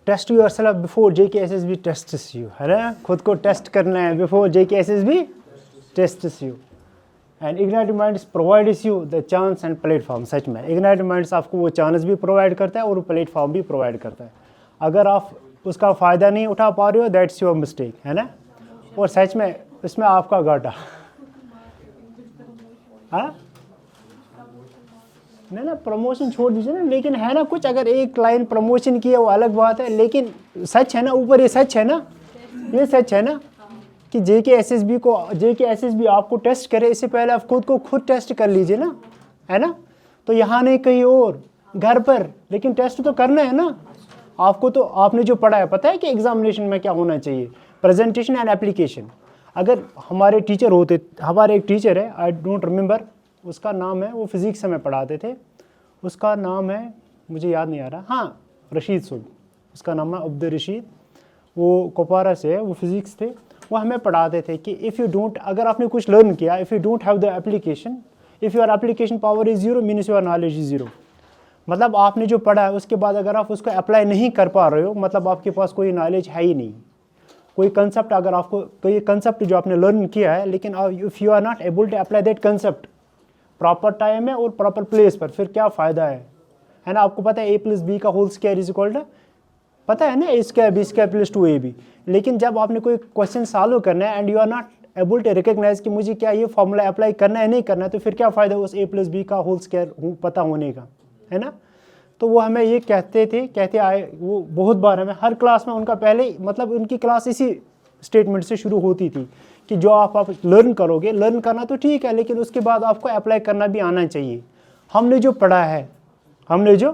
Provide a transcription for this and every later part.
Test yourself before JKSSB tests you, है ना, खुद को टेस्ट करना है before JKSSB tests you. And ignited minds provides you the chance and platform. सच में इग्नाइटेड माइंड्स आपको वो चांस भी प्रोवाइड करता है और प्लेटफॉर्म भी प्रोवाइड करता है। अगर आप उसका फ़ायदा नहीं उठा पा रहे हो, दैट्स योर मिस्टेक, है ना। और सच में इसमें आपका घाटा। हाँ नहीं ना, प्रमोशन छोड़ दीजिए ना, लेकिन है ना कुछ, अगर एक लाइन प्रमोशन की है वो अलग बात है, लेकिन सच है ना, ऊपर ये सच है ना, ये सच है ना कि JKSSB आपको टेस्ट करे, इससे पहले आप खुद टेस्ट कर लीजिए ना, है ना। तो यहाँ नहीं कहीं और, घर पर, लेकिन टेस्ट तो करना है ना आपको। तो आपने जो पढ़ा है, पता है कि एग्जामिनेशन में क्या होना चाहिए, प्रेजेंटेशन एंड एप्लीकेशन। अगर हमारे टीचर होते, हमारे एक टीचर है, आई डोंट रिमेंबर उसका नाम है, वो फिज़िक्स हमें पढ़ाते थे, उसका नाम है, मुझे याद नहीं आ रहा, हाँ रशीद सुब, उसका नाम है अब्दुल रशीद, वो कोपारा से है, वो फिज़िक्स थे। वो हमें पढ़ाते थे कि इफ़ यू डोंट, अगर आपने कुछ लर्न किया, if you don't have the application, if your application power is zero means your knowledge is zero. मतलब आपने जो पढ़ा है उसके बाद अगर आप उसको अप्लाई नहीं कर पा रहे हो, मतलब आपके पास कोई नॉलेज है ही नहीं, कोई कंसेप्ट, अगर आपको कोई कंसेप्ट जो आपने लर्न किया है, लेकिन if you are not able to apply that concept proper time में और प्रॉपर प्लेस पर, फिर क्या फ़ायदा है ना। आपको पता है A+B का whole square is equal to, पता है ना, A square B square plus 2AB। लेकिन जब आपने कोई क्वेश्चन सॉल्व करना है and you are not able to recognize कि मुझे क्या ये फॉर्मूला अप्लाई करना है नहीं करना है, तो फिर क्या फ़ायदा उस A+B का होल स्क्वायर पता होने का, है ना। तो वो हमें ये कहते आए, वो बहुत बार हमें हर क्लास में उनका पहले, मतलब उनकी क्लास इसी स्टेटमेंट से शुरू होती थी कि जो आप लर्न करोगे, लर्न करना तो ठीक है, लेकिन उसके बाद आपको अप्लाई करना भी आना चाहिए। हमने जो पढ़ा है, हमने जो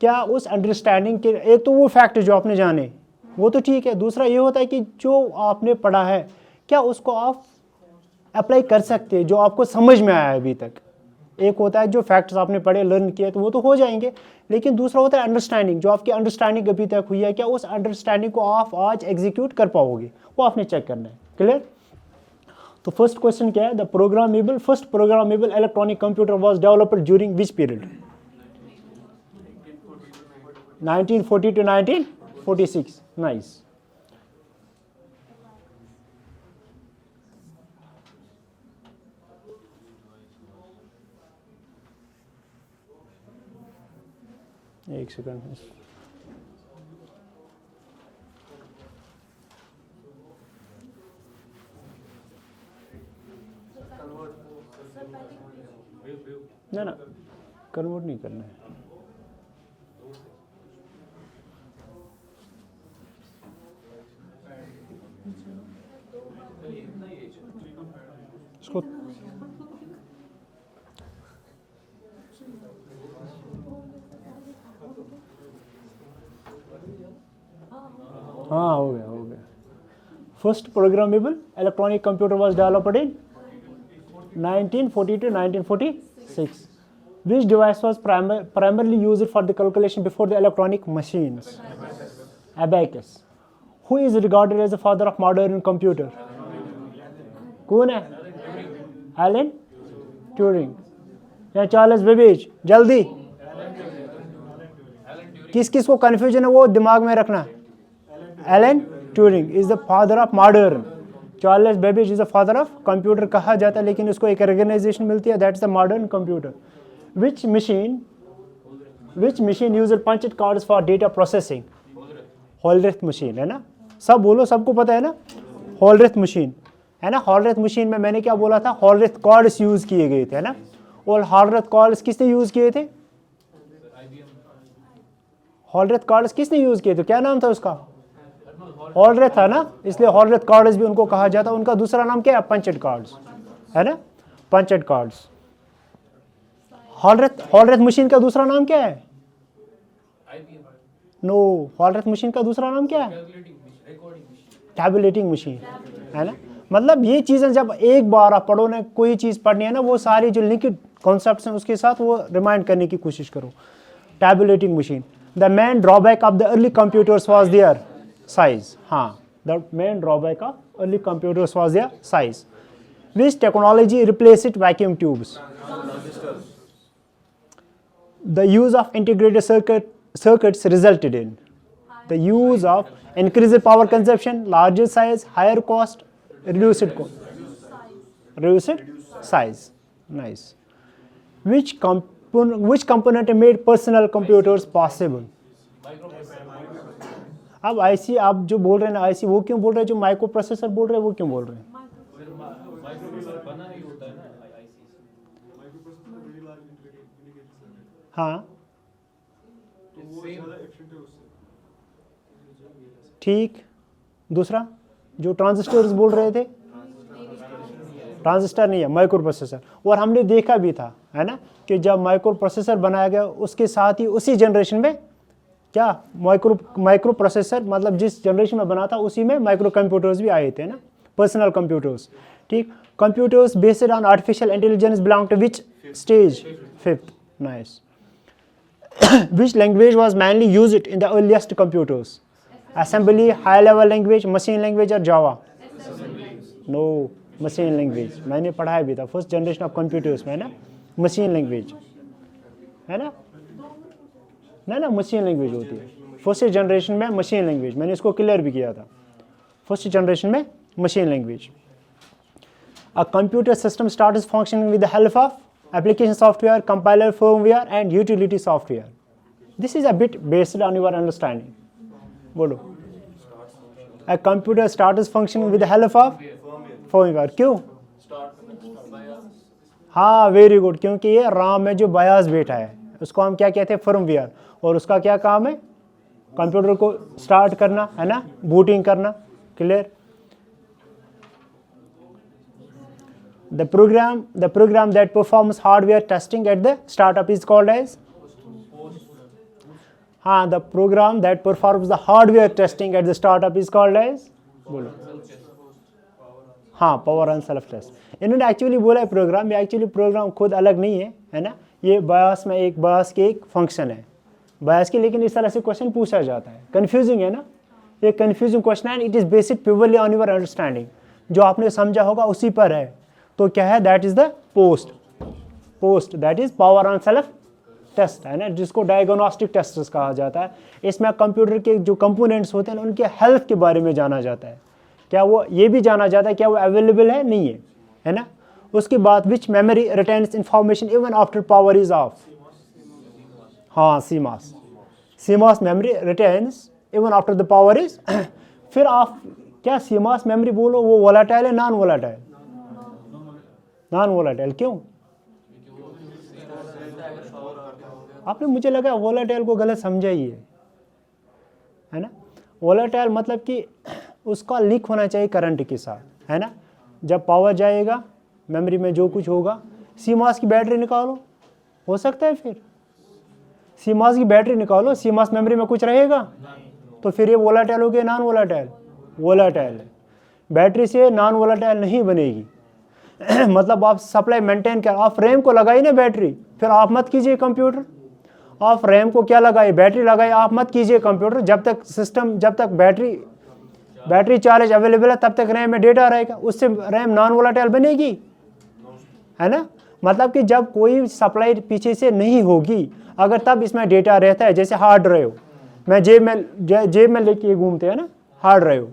क्या उस अंडरस्टैंडिंग के, एक तो वो फैक्ट जो आपने जाने वो तो ठीक है, दूसरा ये होता है कि जो आपने पढ़ा है क्या उसको आप अप्लाई कर सकते हैं, जो आपको समझ में आया है अभी तक। एक होता है जो फैक्ट्स आपने पढ़े, लर्न किए, तो वो तो हो जाएंगे, लेकिन दूसरा होता है अंडरस्टैंडिंग, जो आपकी अंडरस्टैंडिंग अभी तक हुई है, क्या उस अंडरस्टैंडिंग को आप आज एग्जीक्यूट कर पाओगे, वो आपने चेक करना है। क्लियर। तो फर्स्ट क्वेश्चन क्या है, the first programmable electronic computer was developed during which period. 1940 to 1946। Nice. एक सेकंड, ना कन्वर्ट नहीं करना है, इसको हाँ हो गया। First programmable electronic computer was developed in 1940 to 1946. Which device was primarily used for the calculation before the electronic machines? Abacus. Who is regarded as the father of modern computer? कौन है? Alan Turing या Charles Babbage? जल्दी, किस किस को confusion है वो दिमाग में रखना। Alan Turing is the father of modern, Charles Babbage is the father of computer कहा जाता है, लेकिन उसको एक रिकग्नाइजेशन मिलती है, that's the modern computer. Which machine used punched cards for data processing? Hollerith machine, है ना। सब बोलो, सबको पता है ना, होल्ड्रेथ मशीन, है ना। होल्ड्रेथ मशीन में मैंने क्या बोला था, होल्ड्रेथ कार्ड्स यूज किए गए थे, है ना। और होल्ड्रेथ कार्ड्स किसने यूज किए थे? होल्ड्रेथ कार्ड्स किसने यूज किए थे, क्या नाम था उसका? होल्ड्रेथ था ना, इसलिए होल्ड्रेथ कार्ड्स भी उनको कहा जाता है। उनका दूसरा नाम क्या है? पंचड कार्ड्स, है ना, पंचड कार्ड्स। होल्ड्रेथ मशीन का दूसरा नाम क्या है? नो, होल्ड्रेथ मशीन का दूसरा नाम क्या है? टैबुलेटिंग मशीन, है ना। मतलब ये चीज़ें जब एक बार आप पढ़ो ना, कोई चीज़ पढ़नी है ना, वो सारी जो लिंक्ड कॉन्सेप्ट्स हैं उसके साथ वो रिमाइंड करने की कोशिश करो। Tabulating machine. The main drawback of the early computers was their size. हाँ, the main drawback of early computers was their size. Which technology replaced vacuum tubes? The use of integrated circuits resulted in the use of increase power consumption, larger size, higher cost, reduced size. Nice. Which component made personal computers possible? अब IC आप जो बोल रहे हैं ना, IC वो क्यों बोल रहे हैं, जो माइक्रो प्रोसेसर बोल रहे हैं वो क्यों बोल रहे हैं? हाँ ठीक, दूसरा जो ट्रांजिस्टर्स बोल रहे थे, ट्रांजिस्टर नहीं है, माइक्रो प्रोसेसर। और हमने देखा भी था, है ना, कि जब माइक्रो प्रोसेसर बनाया गया उसके साथ ही उसी जनरेशन में क्या माइक्रो प्रोसेसर मतलब जिस जनरेशन में बना था उसी में माइक्रो कंप्यूटर्स भी आए थे ना, पर्सनल कंप्यूटर्स। ठीक, computers based on artificial intelligence belong to which stage? Fifth. Nice. Which language was mainly used in the earliest computers? Assembly, high level language, machine language और जावा? No, machine language. मैंने पढ़ाया भी था first generation of computers में ना, machine language है ना, ना मशीन लैंग्वेज होती है फर्स्ट जनरेशन में, मशीन लैंग्वेज। मैंने इसको क्लियर भी किया था, फर्स्ट जनरेशन में machine language. A computer system starts functioning with the help of application software, compiler, firmware and utility software. This is a bit based on your understanding. बोलो। A computer starts functioning with the help of firmware. क्यों? हाँ very good, क्योंकि ये राम में जो bias बैठा है उसको हम क्या कहते हैं? फर्मवेयर। और उसका क्या काम है? कंप्यूटर को स्टार्ट करना, है ना, बूटिंग करना। Clear? The program that performs hardware testing at the startup is called as? हाँ, the program that performs the hardware testing at the startup is called as? बोलो। हाँ, पावर एंड सेल्फ टेस्ट। इन्होंने actually बोला है programme, ये actually programme खुद अलग नहीं है ना, ये बायस में एक बायस के एक फंक्शन है बायस की। लेकिन इस तरह से क्वेश्चन पूछा जाता है, कंफ्यूजिंग है ना, ये कंफ्यूजिंग क्वेश्चन है। It is based purely on your understanding, जो आपने समझा होगा उसी पर है। तो क्या है? That is the POST that is power and self test, है ना, जिसको डायग्नोस्टिक टेस्ट कहा जाता है। इसमें कंप्यूटर के जो कंपोनेंट्स होते हैं उनके हेल्थ के बारे में जाना जाता है। क्या वो ये भी जाना जाता है क्या वो अवेलेबल है, नहीं है ना। उसके बाद which memory retains information even after power is off? हाँ, CMOS memory retains even after the power is. फिर आप क्या सीमॉस मेमोरी बोलो वो वोलेटाइल है नॉन वोलेटाइल? Non volatile. क्यों? आपने, मुझे लगा वोलेटाइल को गलत समझा ही है ना। वोलेटाइल मतलब कि उसका लीक होना चाहिए करंट के साथ, है ना। जब पावर जाएगा मेमोरी में जो कुछ होगा, सीमॉस की बैटरी निकालो, हो सकता है फिर सीमॉस की बैटरी निकालो, सीमॉस मेमोरी में कुछ रहेगा तो फिर ये वोलेटाइल हो गया नॉन वोलेटाइल? वोलेटाइल है। बैटरी से नॉन वोलेटाइल नहीं बनेगी। मतलब आप सप्लाई मेंटेन कर, आप रैम को लगाई ना बैटरी, फिर आप मत कीजिए कंप्यूटर। आप रैम को क्या लगाए? बैटरी लगाई, आप मत कीजिए कंप्यूटर। जब तक सिस्टम, जब तक बैटरी चार्ज अवेलेबल है तब तक रैम में डेटा रहेगा, उससे रैम नॉन वोलेटाइल बनेगी, है ना। मतलब कि जब कोई सप्लाई पीछे से नहीं होगी, अगर तब इसमें डेटा रहता है, जैसे हार्ड ड्राइव मैं जेब में लेके घूमते हैं ना, हार्ड ड्राइव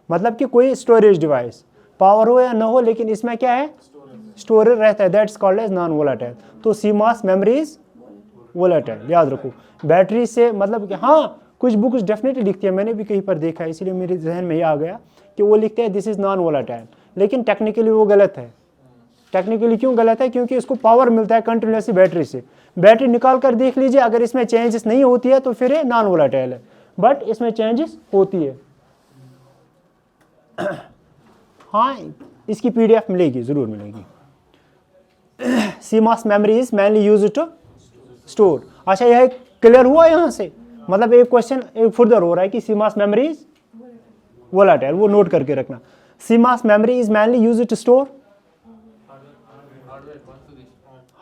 मतलब कि कोई स्टोरेज डिवाइस, पावर हो या ना हो, लेकिन इसमें क्या है? स्टोरेज रहता है, that's called as non volatile. तो सीमॉस मेमोरी इज वोलेटाइल, याद रखो। बैटरी से मतलब कि हाँ, कुछ बुक्स डेफिनेटली लिखती है, मैंने भी कहीं पर देखा है, इसलिए मेरे जहन में ये आ गया कि वो लिखते हैं दिस इज नॉन वोलेटाइल, लेकिन टेक्निकली वो गलत है। टेक्निकली क्यों गलत है? क्योंकि इसको पावर मिलता है कंटिन्यूसली बैटरी से। बैटरी निकाल कर देख लीजिए, अगर इसमें चेंजेस नहीं होती है तो फिर ये नॉन वोलेटाइल है, बट इसमें चेंजेस होती है। हाँ, इसकी PDF मिलेगी, ज़रूर मिलेगी। CMOS memory is mainly used to store. अच्छा, यह क्लियर हुआ यहाँ से? मतलब एक क्वेश्चन एक फर्दर हो रहा है कि सीमॉस मेमोरी इज वोलेटाइल, वो नोट करके रखना। CMOS memory is mainly used to store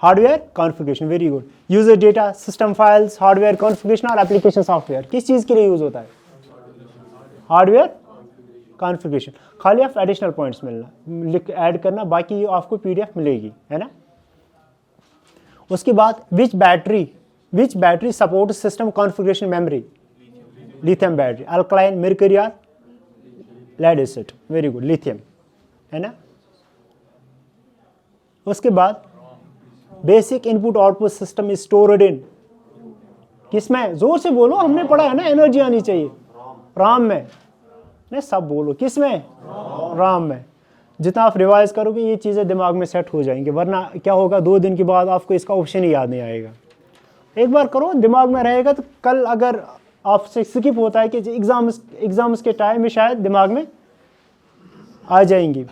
hardware configuration. Very good. User data, system files, hardware configuration और एप्लीकेशन सॉफ्टवेयर। किस चीज़ के लिए यूज होता है? Hardware configuration. खाली आप एडिशनल पॉइंट्स मिलना, लिख ऐड करना, बाकी आपको PDF मिलेगी, है ना। उसके बाद which battery support system configuration memory? Lithium battery, alkaline, mercury और lead acid, very good, lithium, है ना। उसके बाद basic input output system is stored in, किसमें, जोर से बोलो, हमने पढ़ा है ना, एनर्जी आनी चाहिए, राम में, नहीं सब बोलो, किसमें, राम में। जितना आप रिवाइज करोगे ये चीज़ें दिमाग में सेट हो जाएंगी, वरना क्या होगा 2 दिन के बाद आपको इसका ऑप्शन ही याद नहीं आएगा। एक बार करो, दिमाग में रहेगा, तो कल अगर आपसे स्किप होता है कि एग्जाम्स के टाइम में शायद दिमाग में आ जाएंगी।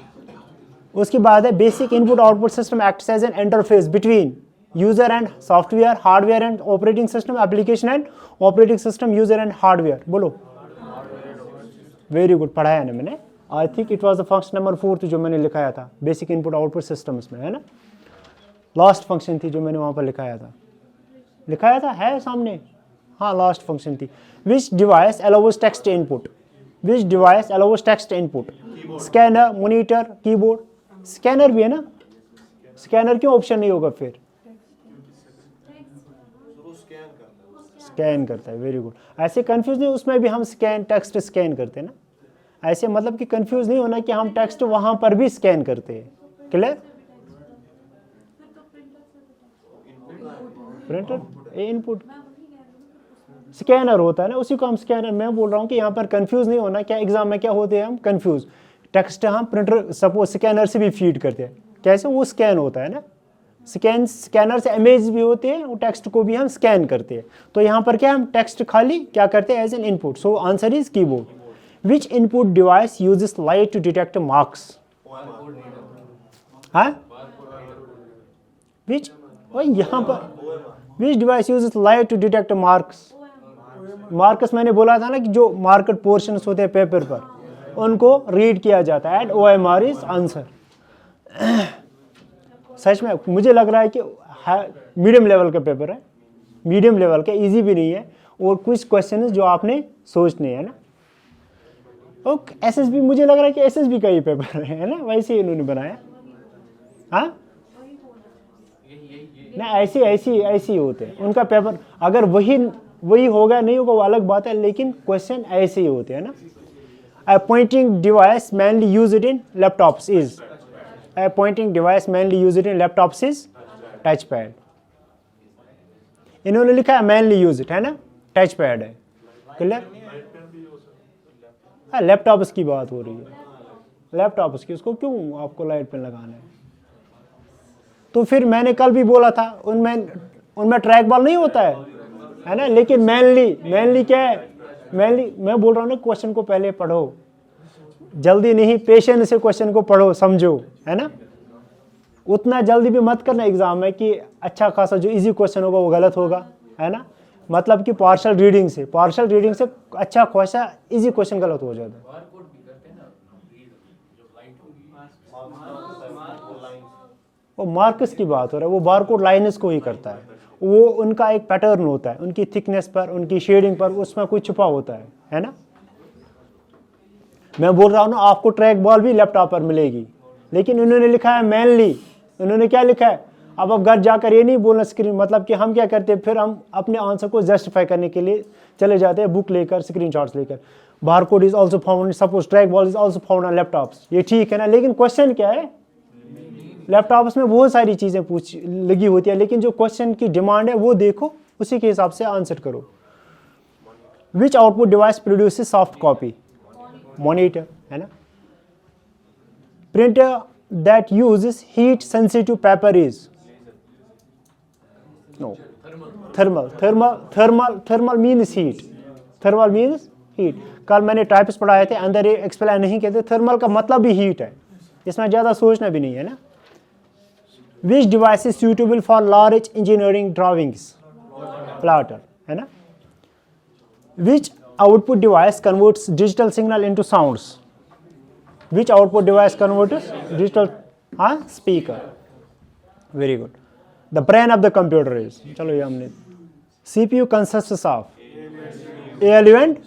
उसके बाद है basic input output system acts as an interface between user and software, hardware and operating system, application and operating system, user and hardware, बोलो, वेरी गुड, पढ़ाया है ना मैंने, I think it was the function number 4 जो मैंने लिखाया था basic input output systems में, है ना, लास्ट फंक्शन थी जो मैंने वहाँ पर लिखाया था, है सामने, हाँ लास्ट फंक्शन थी। विच डिवाइस अलाउज टेक्स्ट इनपुट, विच device allows text input, scanner, monitor, keyboard, scanner भी है ना, स्कैनर क्यों ऑप्शन नहीं होगा फिर, स्कैन करता है, वेरी गुड। ऐसे कंफ्यूज नहीं, उसमें भी हम स्कैन टेक्स्ट स्कैन करते हैं ना, ऐसे मतलब कि कंफ्यूज नहीं होना कि हम टेक्स्ट वहां पर भी स्कैन करते हैं, क्लियर। प्रिंटर इनपुट स्कैनर होता है ना, उसी को हम स्कैनर, मैं बोल रहा हूँ कि यहाँ पर कंफ्यूज नहीं होना, क्या एग्जाम में क्या होते हैं हम कंफ्यूज, टेक्स्ट हम प्रिंटर सपोज स्कैनर से भी फीड करते हैं, कैसे, वो स्कैन होता है ना, स्कैनर से इमेज भी होते हैं, वो टेक्स्ट को भी हम स्कैन करते हैं। तो यहाँ पर क्या हम टेक्स्ट खाली क्या करते हैं as an input, so answer is keyboard. Which input device uses light to detect marks, हाँ विच, यहाँ पर which device uses light to detect marks, marks मैंने बोला था ना कि जो मार्केट पोर्शंस होते हैं पेपर पर उनको रीड किया जाता है, एंड OMR इज आंसर। सच में मुझे लग रहा है कि मीडियम लेवल का पेपर है, मीडियम लेवल का, इजी भी नहीं है, और कुछ क्वेश्चन जो आपने सोचने हैं ना। ओके, SSB मुझे लग रहा है कि SSB का ही पेपर है ना, वैसे ही इन्होंने बनाया, हाँ ना, ऐसे ही होते हैं उनका पेपर, अगर वही होगा नहीं होगा वो अलग बात है, लेकिन क्वेश्चन ऐसे ही होते हैं ना। A pointing device mainly used in laptops is, a pointing device mainly used in laptops is touchpad, इन्होंने लिखा है mainly used, है ना, touchpad है, क्लियर। हाँ लैपटॉप्स की बात हो रही है, लैपटॉप्स की, उसको क्यों आपको लाइट पेन लगाना है। तो फिर मैंने कल भी बोला था उनमें ट्रैक बॉल नहीं होता है ना, लेकिन मेनली क्या है, मेनली मैं बोल रहा हूँ ना, क्वेश्चन को पहले पढ़ो, जल्दी नहीं, पेशेंस से क्वेश्चन को पढ़ो, समझो, है ना, उतना जल्दी भी मत करना एग्जाम में कि अच्छा खासा जो इजी क्वेश्चन होगा वो गलत होगा, है ना, मतलब कि पार्शियल रीडिंग से अच्छा खासा इजी क्वेश्चन गलत हो जाता है। वो मार्कस की बात हो रहा है, वो बारकोड लाइन्स को ही करता है, वो उनका एक पैटर्न होता है, उनकी थिकनेस पर, उनकी शेडिंग पर, उसमें कुछ छुपा होता है ना। मैं बोल रहा हूँ ना, आपको ट्रैक बॉल भी लैपटॉप पर मिलेगी, लेकिन उन्होंने लिखा है मेनली, उन्होंने क्या लिखा है, अब आप घर जाकर ये नहीं बोलना स्क्रीन, मतलब कि हम क्या करते हैं फिर, हम अपने आंसर को जस्टिफाई करने के लिए चले जाते हैं बुक लेकर, स्क्रीनशॉट्स लेकर, barcode is also found, suppose track ball is also found on laptops, ये ठीक है ना, लेकिन क्वेश्चन क्या है, लैपटॉप्स में बहुत सारी चीज़ें लगी होती है, लेकिन जो क्वेश्चन की डिमांड है वो देखो, उसी के हिसाब से आंसर करो। Which output device produces soft copy, monitor, है ना। Printer that uses heat sensitive paper is, no, thermal means heat, कल मैंने टाइप्स पढ़ाए थे, अंदर ये एक्सप्लेन नहीं कहते, थर्मल का मतलब भी हीट है, इसमें ज़्यादा सोचना भी नहीं है ना। Which device is suitable for large engineering drawings, plotter, है ना। Which output device converts digital signal into sounds, which output device converts digital, हाँ speaker, very good. The brain of the computer is, चलो ये हमने, CPU consists of ALU and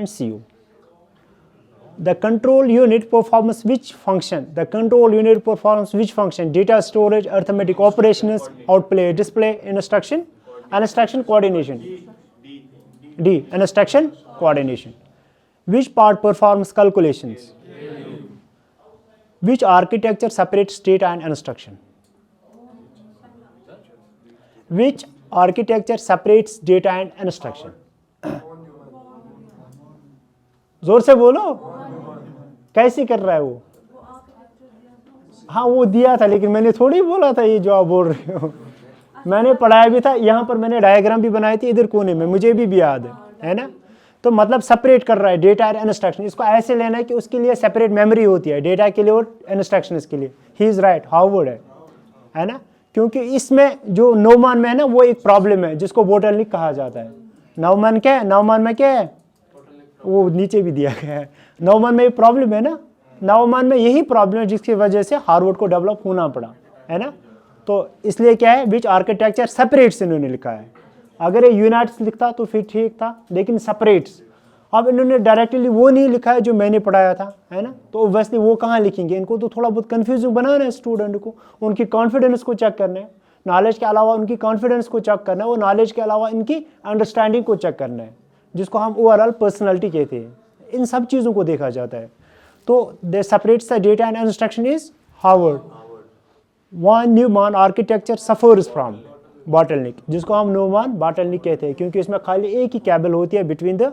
CU. The control unit performs which function? The control unit performs which function? Data storage, arithmetic operations, outplay, display, instruction coordination. D. Instruction coordination. Which part performs calculations? Which architecture separates data and instruction? Which architecture separates data and instruction? जोर से बोलो, कैसे कर रहा है वो? हाँ वो दिया था, लेकिन मैंने थोड़ी बोला था ये जो आप बोल रहे हो, मैंने पढ़ाया भी था, यहाँ पर मैंने डायग्राम भी बनाई थी इधर कोने में, मुझे भी याद है ना। तो मतलब सेपरेट कर रहा है डेटा और इंस्ट्रक्शन। इसको ऐसे लेना है कि उसके लिए सेपरेट मेमोरी होती है, डेटा के लिए और इंस्ट्रक्शन के लिए। ही इज राइट, हार्वर्ड है ना, क्योंकि इसमें जो नौमान में है ना वो एक प्रॉब्लम है जिसको बोटलनिक कहा जाता है। नौमान क्या है, नौमान में क्या है, वो नीचे भी दिया गया है। नौमान में प्रॉब्लम है ना, नौमान में यही प्रॉब्लम है जिसकी वजह से हार्वर्ड को डेवलप होना पड़ा, है ना। तो इसलिए क्या है, विच आर्किटेक्चर सेपरेट्स इन्होंने लिखा है। अगर ये यूनाइट्स लिखता तो फिर ठीक था, लेकिन सेपरेट्स। अब इन्होंने डायरेक्टली वो नहीं लिखा है जो मैंने पढ़ाया था, है ना। तो ऑब्वियसली वो कहाँ लिखेंगे, इनको तो थोड़ा बहुत कन्फ्यूजिंग बनाना है स्टूडेंट को, उनकी कॉन्फिडेंस को चेक करना है। नॉलेज के अलावा उनकी कॉन्फिडेंस को चेक करना है, और नॉलेज के अलावा इनकी अंडरस्टैंडिंग को चेक करना है, जिसको हम ओवरऑल पर्सनैलिटी कहते हैं। इन सब चीज़ों को देखा जाता है। तो they separates the data and instruction is Harvard. Von Neumann architecture suffers from bottleneck, जिसको हम न्यूमैन बॉटलनेक कहते हैं, क्योंकि इसमें खाली एक ही केबल होती है बिटवीन द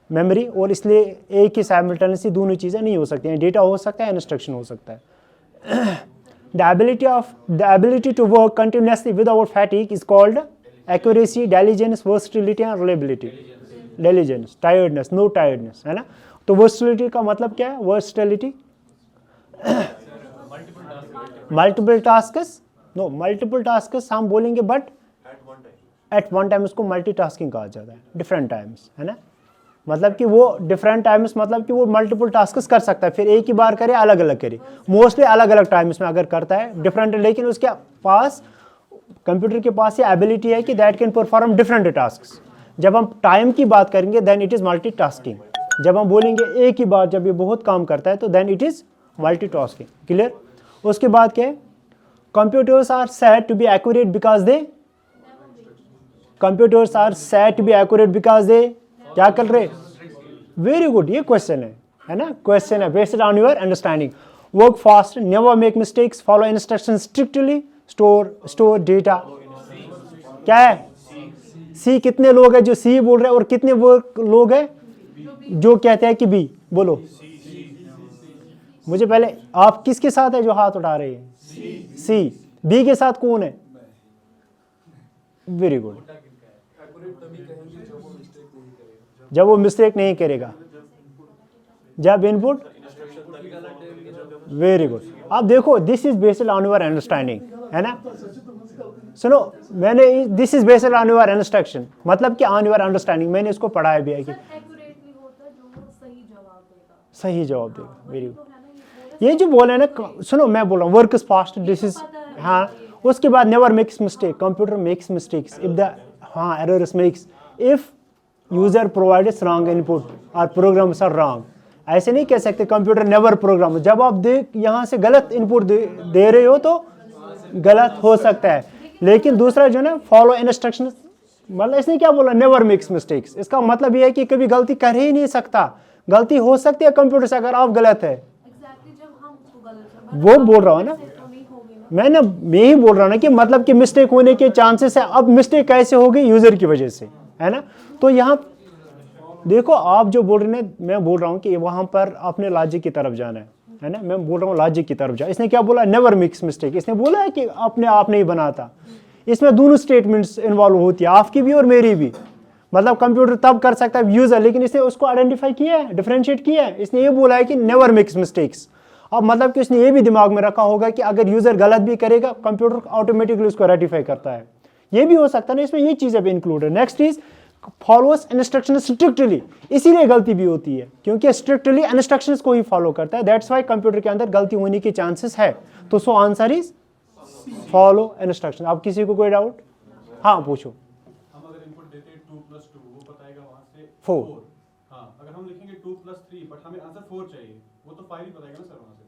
मेमोरी, और इसलिए एक ही साइमल्टेनियसली दोनों चीज़ें नहीं हो सकती हैं, डेटा हो सकता है, इंस्ट्रक्शन हो सकता है। The ability to work continuously without fatigue is called accuracy, diligence, versatility and reliability. Diligence, tiredness, no tiredness, है ना। तो वर्सटिलिटी का मतलब क्या है, versatility multiple tasks, no multiple tasks हम बोलेंगे, बट एट वन टाइम उसको मल्टीटास्किंग कहा जाता है, डिफरेंट टाइम्स, है ना। मतलब कि वो डिफरेंट टाइम्स, मतलब कि वो मल्टीपल टास्क्स कर सकता है, फिर एक ही बार करे, अलग अलग करे, मोस्टली अलग अलग टाइम्स में अगर करता है डिफरेंट, लेकिन उसके पास, कंप्यूटर के पास ये एबिलिटी है कि that can perform different tasks. जब हम टाइम की बात करेंगे देन इट इज़ मल्टीटास्किंग। जब हम बोलेंगे एक ही बार जब ये बहुत काम करता है तो then it is multitasking. Clear. उसके बाद क्या है, computers are said to be accurate because they, computers are said to be accurate because they क्या कर रहे, वेरी गुड, ये क्वेश्चन है ना, क्वेश्चन है based on your understanding. Work fast, never make mistakes, follow instruction strictly, store data. क्या है, सी। कितने लोग हैं जो सी बोल रहे हैं, और कितने वो लोग हैं जो कहते हैं कि बी। बोलो मुझे पहले, आप किसके साथ है जो हाथ उठा रहे हैं, सी। बी के साथ कौन है, वेरी गुड, जब वो मिस्टेक नहीं करेगा, जब इनपुट, वेरी गुड। आप देखो, this is based on your understanding, है ना। सुनो, मैंने this is based on your instruction, मतलब कि ऑन योर अंडरस्टैंडिंग, मैंने इसको पढ़ाया भी है कि सही जवाब देगा, वेरी गुड। ये जो बोले ना, सुनो मैं बोल रहा हूँ, work is fast, this is, हाँ। उसके बाद never makes mistake, computer makes mistakes if the, हाँ, errors makes if user provides wrong input और प्रोग्राम्स आर रॉन्ग। ऐसे नहीं कह सकते कंप्यूटर नेवर प्रोग्राम, जब आप यहाँ से गलत इनपुट दे रहे हो तो गलत हो सकता है, लेकिन दूसरा जो ना फॉलो इंस्ट्रक्शन, मतलब इसने क्या बोला, नेवर मेक्स मिस्टेक्स, इसका मतलब ये है कि कभी गलती कर ही नहीं सकता। गलती हो सकती है कंप्यूटर से अगर आप गलत है, वो बोल रहा हूँ ना मैं ही बोल रहा हूँ ना कि मतलब कि मिस्टेक होने के चांसेस है। अब मिस्टेक कैसे होगी, यूजर की वजह से, है ना। तो यहाँ देखो, आप जो बोल रहे हैं, मैं बोल रहा हूँ कि वहाँ पर अपने लॉजिक की तरफ जाना है ना। मैं बोल रहा हूँ लॉजिक की तरफ जा। इसने क्या बोला, नेवर मेक्स मिस्टेक, इसने बोला है कि अपने आप नहीं बनाता। इसमें दोनों स्टेटमेंट्स इन्वॉल्व होती है, आपकी भी और मेरी भी। मतलब कंप्यूटर तब कर सकता है यूजर, लेकिन इसने उसको आइडेंटिफाई किया है, डिफरेंशिएट किया है। इसने ये बोला है कि नेवर मेक्स मिस्टेक्स। अब मतलब कि उसने ये भी दिमाग में रखा होगा कि अगर यूजर गलत भी करेगा, कंप्यूटर ऑटोमेटिकली उसको रेटिफाई करता है। ये भी हो सकता है ना, इसमें ये चीज़ें भी इंक्लूड है। Next is follows instruction strictly, इसीलिए गलती भी होती है क्योंकि स्ट्रिक्टली इंस्ट्रक्शंस को ही फॉलो करता है। दैट्स वाई कंप्यूटर के अंदर गलती होने के चांसेस है। तो सो आंसर इज फॉलो इंस्ट्रक्शन। अब किसी को कोई डाउट? हाँ पूछो। हम अगर इनपुट देते हैं 2 + 2, वो बताएगा वहां से 4। हाँ, अगर हम लिखेंगे 2 + 3, बट हमें आंसर 4 चाहिए, वो तो 5 ही बताएगा ना सर वहां से।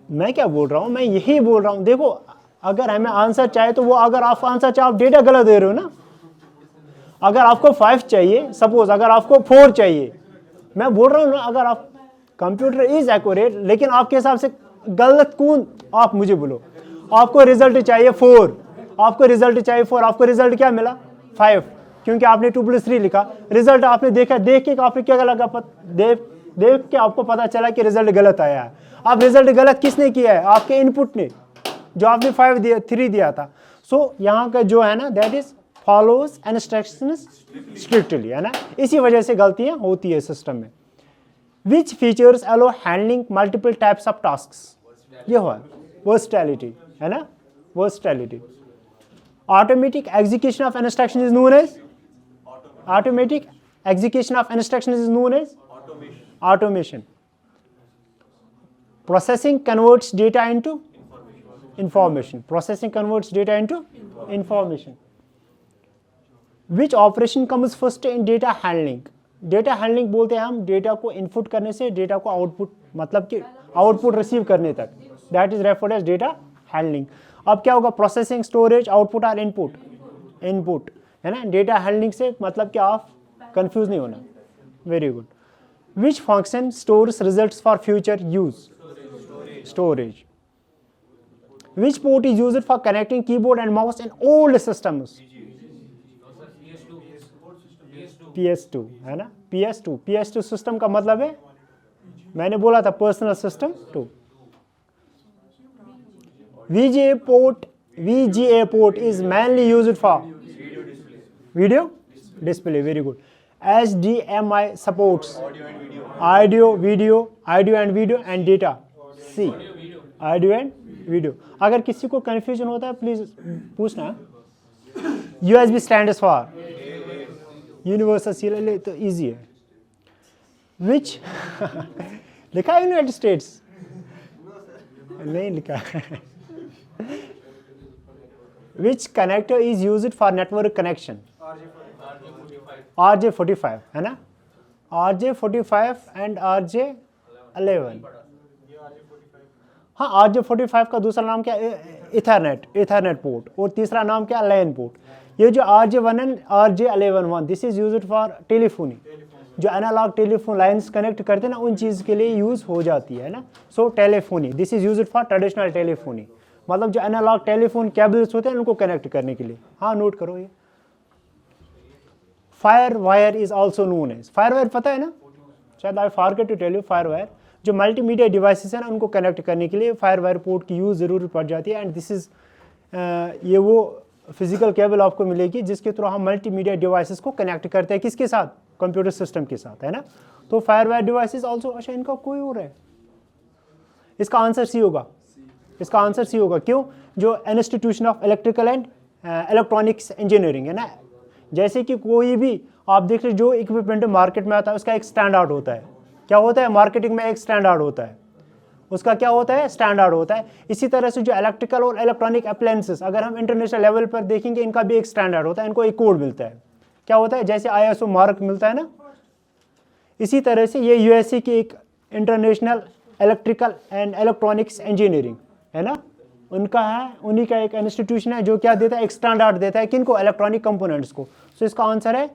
मैं क्या बोल रहा हूँ, मैं यही बोल रहा हूँ। देखो, अगर हमें आंसर चाहिए तो वो, अगर आप आंसर चाहे, आप डेटा गलत दे रहे हो ना। अगर आपको 5 चाहिए, सपोज अगर आपको 4 चाहिए, मैं बोल रहा हूँ ना, अगर आप कंप्यूटर इज एक्यूरेट, लेकिन आपके हिसाब से गलत कौन, आप मुझे बोलो। आपको रिजल्ट चाहिए 4, आपको रिजल्ट चाहिए 4, आपको रिजल्ट क्या मिला 5, क्योंकि आपने 2+3 लिखा। रिजल्ट आपने देखा, देख के आपने क्या लगा, देख के आपको पता चला कि रिजल्ट गलत आया है। अब रिजल्ट गलत किसने किया है? आपके इनपुट ने, जो आपने 3 दिया था। सो यहाँ का जो है ना, that is follows instructions strictly, है ना। इसी वजह से गलतियां होती है सिस्टम में। Which features allow handling multiple types of tasks, ये हुआ वर्सटैलिटी, है ना, versatility. Automatic execution of instruction is known as automatic execution of instruction is known as automation. Processing converts data into information. Processing converts data into information. Which operation comes first in data handling? Data handling बोलते हैं हम data को input करने से data को output, मतलब कि output receive करने तक, that is referred as data handling. अब क्या होगा? प्रोसेसिंग, स्टोरेज, आउटपुट और इनपुट, इनपुट, है ना। डेटा हैंडलिंग से मतलब कि आप कंफ्यूज नहीं होना। Very good. Which function stores results for future use? Storage. Which port is used for connecting keyboard and mouse in old systems? PS2, है ना, PS2। PS2 सिस्टम का मतलब है, मैंने बोला था personal system 2। VGA port is mainly used for video display. Very good. HDMI supports audio, video and data. C, audio and video. अगर किसी को confusion होता है प्लीज पूछना। USB stands for universal serial, तो easy है। Which लिखा है यूनाइटेड स्टेट्स? नहीं लिखा। Which connector is used for network connection? RJ45, है ना, RJ45 एंड RJ11। हाँ, RJ45 का दूसरा नाम क्या है? इथरनेट पोर्ट, और तीसरा नाम क्या है? LAN port. ये जो RJ1 and RJ11, this is used for telephony, जो एनालॉग टेलीफोन लाइंस कनेक्ट करते हैं ना, उन चीज़ के लिए यूज़ हो जाती है ना। So telephony, this is used for traditional telephony, मतलब जो एनालॉग टेलीफोन केबल्स होते हैं उनको कनेक्ट करने के लिए। हाँ, नोट करो ये। FireWire is also known as, FireWire पता है ना, शायद I forget to tell you. FireWire जो मल्टीमीडिया डिवाइसेस है ना, उनको कनेक्ट करने के लिए फायर वायर पोर्ट की यूज़ ज़रूर पड़ जाती है। एंड दिस इज ये वो फिजिकल केबल आपको मिलेगी जिसके थ्रू हम मल्टीमीडिया डिवाइसेस को कनेक्ट करते हैं, किसके साथ? कंप्यूटर सिस्टम के साथ, है ना। तो फायर वायर डिवाइसेस ऑल्सो। अच्छा, इनका कोई और है? इसका आंसर सी होगा, इसका आंसर सी होगा। क्यों? जो institution of electrical and electronics engineering, है ना। जैसे कि कोई भी आप देख लीजिए, जो इक्विपमेंट मार्केट में आता है उसका एक स्टैंडर्ड होता है। क्या होता है? मार्केटिंग में एक स्टैंडर्ड होता है, उसका क्या होता है? स्टैंडर्ड होता है। इसी तरह से जो इलेक्ट्रिकल और इलेक्ट्रॉनिक अप्लायंसेस, अगर हम इंटरनेशनल लेवल पर देखेंगे, इनका भी एक स्टैंडर्ड होता है, इनको एक कोड मिलता है। क्या होता है? जैसे ISO मार्क मिलता है ना, इसी तरह से ये USA की एक international electrical and electronics engineering, है ना, उनका है, उन्हीं का एक इंस्टीट्यूशन है जो क्या देता है? एक स्टैंडर्ड देता है। किनको? इलेक्ट्रॉनिक कंपोनेंट्स को। सो इसका आंसर है,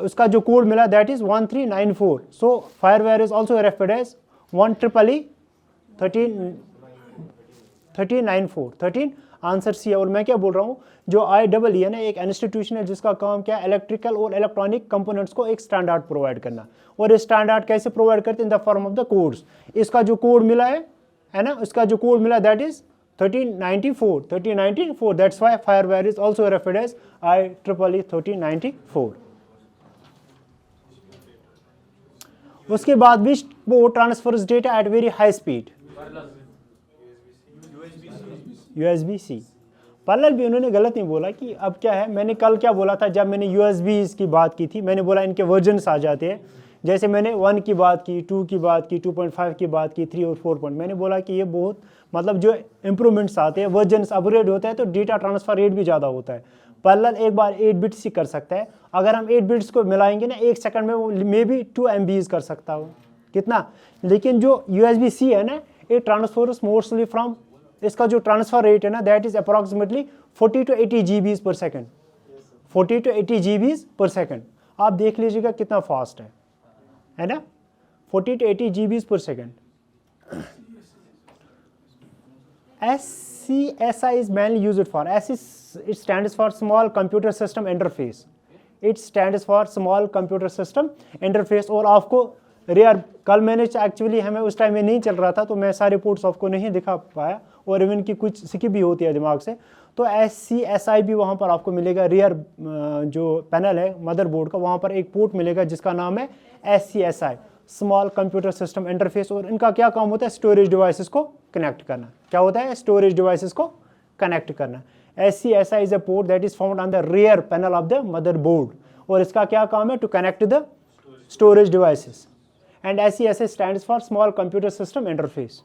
उसका जो कोड मिला that is 1394। So FireWire is also referred as 1394। Answer C है। और मैं क्या बोल रहा हूँ, जो IEEE है ना, एक इंस्टीट्यूशन है जिसका काम क्या है? इलेक्ट्रिकल और इलेक्ट्रॉनिक कंपोनेंट्स को एक स्टैंडर्ड प्रोवाइड करना। और इस स्टैंडर्ड कैसे प्रोवाइड करते हैं? In the form of the codes. इसका जो कोड मिला है ना, इसका जो कोड मिला that is 1394। That's why FireWire is also referred as IEEE 1394। उसके बाद which port transfers data at very high speed? USB-C। Parallel भी उन्होंने गलत नहीं बोला कि अब क्या है। मैंने कल क्या बोला था जब मैंने USBs की बात की थी? मैंने बोला इनके वर्जन्स आ जाते हैं। जैसे मैंने 1 की बात की, 2 की बात की, 2.5 की बात की, 3 और 4 मैंने बोला कि ये बहुत मतलब जो इम्प्रूवमेंट्स आते हैं, वर्जन्स अपग्रेड होता है तो डेटा ट्रांसफर रेट भी ज़्यादा होता है। पैरेलल एक बार 8 बिट्स ही कर सकता है। अगर हम 8 बिट्स को मिलाएंगे ना, 1 सेकंड में वो मे बी 2 MBs कर सकता हो, कितना। लेकिन जो USB-C है ना, इट ट्रांसफर्स मोस्टली फ्रॉम, इसका जो ट्रांसफर रेट है ना, that is approximately 40 to 80 GBs per second। 40 to 80 GB पर सेकंड। आप देख लीजिएगा कितना फास्ट है ना, 40 to 80 GB पर second. SCSI is mainly used for, it stands for Small Computer System Interface, it stands for Small Computer System Interface। और आपको रेयर, कल मैंने एक्चुअली हमें उस टाइम में नहीं चल रहा था तो मैं सारे पोर्ट्स आपको नहीं दिखा पाया और इवन की कुछ स्किप भी होती है दिमाग से, तो SCSI भी वहाँ पर आपको मिलेगा। रियर जो पैनल है मदरबोर्ड का, वहाँ पर एक पोर्ट मिलेगा जिसका नाम है SCSI, small computer system interface. और इनका क्या काम होता है, स्टोरेज डिवाइसेस को कनेक्ट करना। क्या होता है, स्टोरेज डिवाइसेस को कनेक्ट करना। SCSI is a port that is found on the rear panel of the motherboard, और इसका क्या काम है, to connect the storage devices. And SCSI stands for small computer system interface.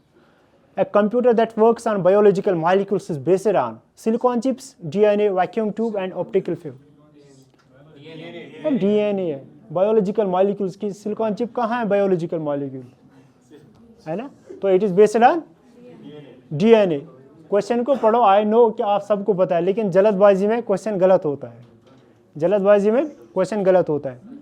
A computer that works on biological molecules is based on silicon chips, DNA, vacuum tube and optical fiber। DNA है, biological molecules की silicon chip कहाँ है, biological molecule है ना, तो it is based on DNA। Question को पढ़ो, I know कि आप सबको पता है, लेकिन जल्दबाजी में क्वेश्चन गलत होता है, जल्दबाजी में क्वेश्चन गलत होता है।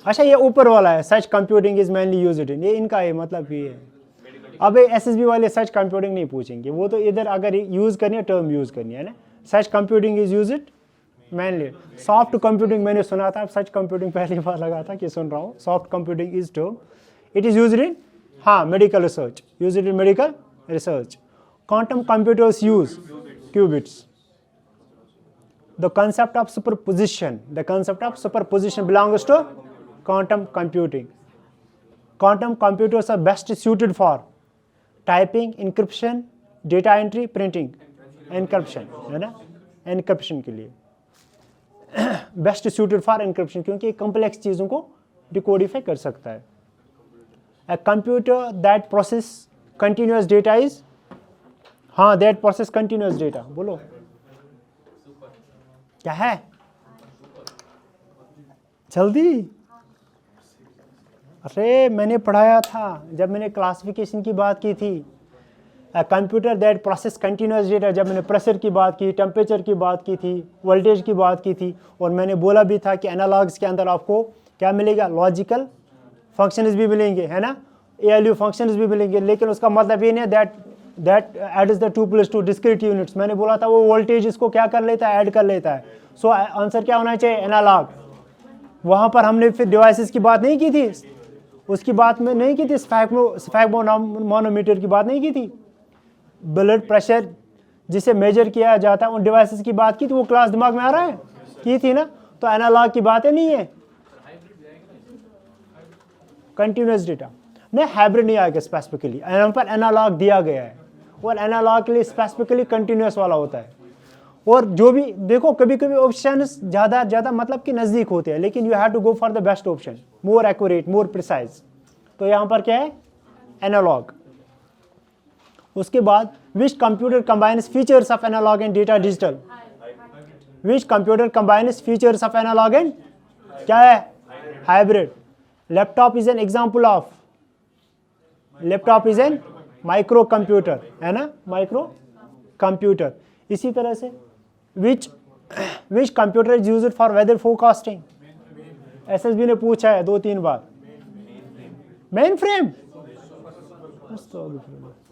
अच्छा ये ऊपर वाला है, such computing is mainly used in, ये इनका है, मतलब ये है। अब SSB वाले सच कंप्यूटिंग नहीं पूछेंगे, वो तो इधर अगर यूज करनी है टर्म यूज करनी है ना। Such computing is used mainly. Soft computing मैंने सुना था, सच कंप्यूटिंग पहली बार लगा था कि सुन रहा हूँ। Soft computing is term, it is used in, हाँ, medical research, used in medical research. Quantum computers use qubits। The concept of superposition belongs to quantum computing। Quantum computers are best suited for typing, encryption, data entry, printing, encryption है ना, encryption के लिए best suited for encryption, क्योंकि complex चीज़ों को डिकोडिफाई कर सकता है। A computer that process continuous data is, हाँ, that process continuous data, बोलो क्या है जल्दी। अरे मैंने पढ़ाया था जब मैंने क्लासिफिकेशन की बात की थी, computer that process continuous data, जब मैंने प्रेशर की बात की, टेम्परेचर की बात की थी, वोल्टेज की बात की थी, और मैंने बोला भी था कि एनालॉग्स के अंदर आपको क्या मिलेगा, लॉजिकल फंक्शंस भी मिलेंगे, है ना, ALU फंक्शंस भी मिलेंगे, लेकिन उसका मतलब ये नहीं that add is the 2+2 discrete units. मैंने बोला था वो वोल्टेज इसको क्या कर लेता है, ऐड कर लेता है। सो आंसर क्या होना चाहिए, एनालॉग। वहाँ पर हमने फिर डिवाइसेस की बात नहीं की थी, उसकी बात में नहीं की थी, स्फैग्मोनोमीटर की बात नहीं की थी, ब्लड प्रेशर जिसे मेजर किया जाता है उन डिवाइसेस की बात की थी, वो क्लास दिमाग में आ रहा है, की थी ना। तो एनालॉग की बातें नहीं है, कंटिन्यूस डेटा नहीं, हाइब्रिड नहीं आएगा स्पेसिफिकली, यहाँ पर एनालॉग दिया गया है, और एनालॉग के लिए स्पेसिफिकली कंटिन्यूस वाला होता है। और जो भी देखो, कभी कभी ऑप्शन ज़्यादा मतलब कि नज़दीक होते हैं, लेकिन you have to go for the best option, more accurate, more precise. तो यहाँ पर क्या है, एनालॉग। उसके बाद which computer combines features of analog and data digital, which computer combines features of analog and क्या है, hybrid. Laptop is an example of, laptop is an micro computer, है ना, माइक्रो कंप्यूटर। इसी तरह से which computer is used for weather forecasting, SSB ने पूछा है 2-3 बार। मेन फ्रेम,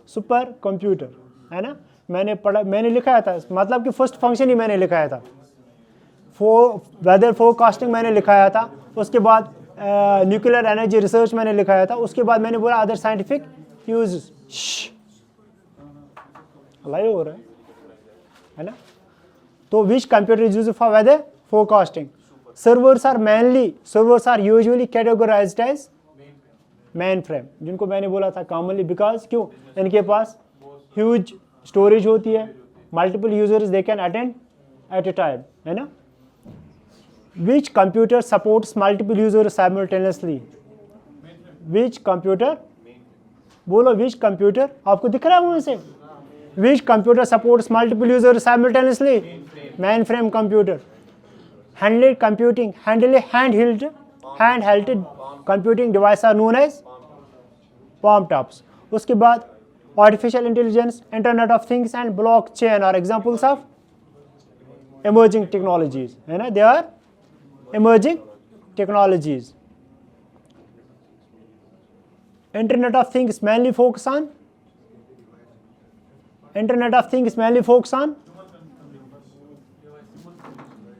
सुपर कंप्यूटर, है ना, मैंने पढ़ा, मैंने लिखाया था, मतलब कि फर्स्ट फंक्शन ही मैंने लिखाया था, वेदर फोरकास्टिंग मैंने लिखाया था, उसके बाद न्यूक्लियर एनर्जी रिसर्च मैंने लिखाया था, उसके बाद मैंने बोला अदर साइंटिफिक यूज, लाइव हो रहा है ना। तो which computer is used for weather forecasting. Servers are usually categorised as mainframe, जिनको मैंने बोला था कॉमनली, बिकॉज क्यों, इनके पास ह्यूज स्टोरेज होती है, multiple users they can attend at a time, है ना। Which computer supports multiple users simultaneously? Which computer? बोलो which computer? आपको दिख रहा है वहाँ से? Which computer supports multiple users simultaneously? Mainframe computer. Handheld computing, handheld computing devices are known as palm tops. उसके बाद artificial intelligence, Internet of Things and blockchain are examples of emerging technologies, है ना, they are emerging technologies. Internet of Things mainly focus on